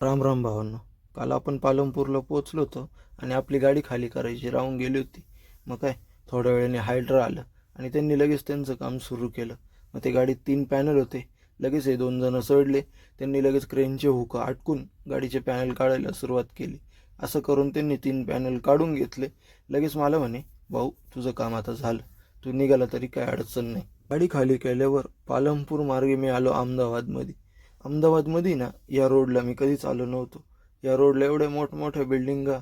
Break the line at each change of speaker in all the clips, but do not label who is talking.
राम राम भावांनो. काल आपण पालमपूरला पोहोचलो होतो आणि आपली गाडी खाली करायची राहून गेली होती. मग काय, थोड्या वेळाने हायड्रा आलं आणि त्यांनी लगेच त्यांचं काम सुरू केलं. मग ते गाडीत 3 पॅनल होते. लगेच हे 2 जण चढले. त्यांनी लगेच क्रेनचे हुक अटकून गाडीचे पॅनल काढायला सुरुवात केली. असं करून त्यांनी 3 पॅनल काढून घेतले. लगेच मला म्हणे, भाऊ तुझं काम आता झालं, तू निघाला तरी काय अडचण नाही. गाडी खाली केल्यावर पालमपूर मार्गे मी आलो अहमदाबादमध्ये. अहमदाबादमध्ये ना, या रोडला मी कधीच आलो नव्हतो. या रोडला एवढ्या मोठमोठ्या बिल्डिंगा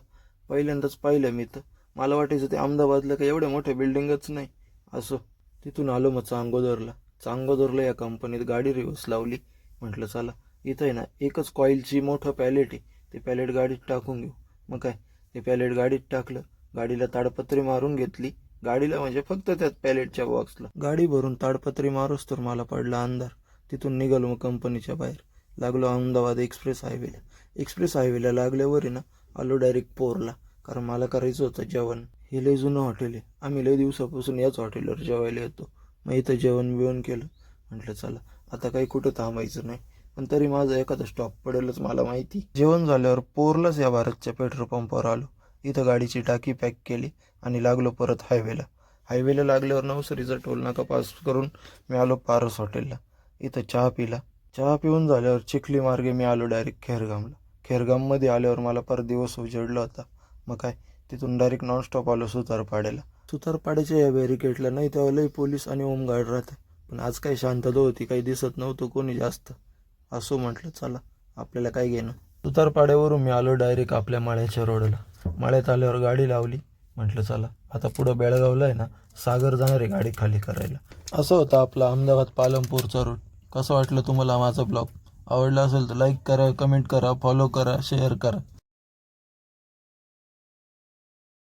पहिल्यांदाच पाहिल्या मी तर. मला वाटायचं ते अहमदाबादला काही एवढ्या मोठ्या बिल्डिंगच नाही. असं तिथून आलो मग चांगोदरला. चांगोदरला या कंपनीत गाडी रिव्हर्स लावली. म्हटलं चला, इथं आहे ना एकच कॉईलची मोठं पॅलेट आहे, ते पॅलेट गाडीत टाकून घेऊ. मग काय, ते पॅलेट गाडीत टाकलं. गाडीला ताडपत्री मारून घेतली. गाडीला म्हणजे फक्त त्यात पॅलेटच्या बॉक्सला. गाडी भरून ताडपत्री मारूस तर मला पडला अंधार. तिथून निघालो मग कंपनीच्या बाहेर. लागलो अहमदाबाद एक्सप्रेस हायवेला. एक्सप्रेस हायवेला लागल्यावर आहे ना, आलो डायरेक्ट पोरला, कारण मला करायचं होतं जेवण. हे लय जुनं हॉटेल आहे. आम्ही लय दिवसापासून याच हॉटेलवर जेवायला येतो. मग इथं जेवण बिवण केलं. म्हटलं चला, आता काही कुठं थांबायचं नाही, पण तरी माझा एखादा स्टॉप पडेलच मला माहिती. जेवण झाल्यावर पोरलाच या भारतच्या पेट्रोल पंपावर आलो. इथं गाडीची टाकी पॅक केली आणि लागलो परत हायवेला. हायवेला लागल्यावर नवसरीचा टोल नाका पास करून मी आलो पारस हॉटेलला. इथं चहा पिला. चहा पिऊन झाल्यावर चिखली मार्गे मी आलो डायरेक्ट खेरगामला. खेरगाममध्ये आल्यावर मला परत दिवस उजडला होता. मग काय, तिथून डायरेक्ट नॉनस्टॉप आलो सुतारपाड्याला. सुतारपाड्याच्या या बॅरिकेडला नाही तेव्हा लई पोलीस आणि होमगार्ड राहते, पण आज काही शांतता होती, काही दिसत नव्हतं कोणी जास्त. असो म्हटलं चला, आपल्याला काय घेणं. सुतारपाड्यावरून मी आलो डायरेक्ट आपल्या माळ्याच्या रोडला. माळ्यात आल्यावर गाडी लावली. म्हटलं चला, आता पुढं बेळगावला आहे ना, सागर जाणार आहे गाडी खाली करायला. असं होता आपला अहमदाबाद पालमपूरचा रूट. कसं वाटलं तुम्हाला माझा ब्लॉग? आवडला असेल तर लाईक करा, कमेंट करा, फॉलो करा, शेअर करा.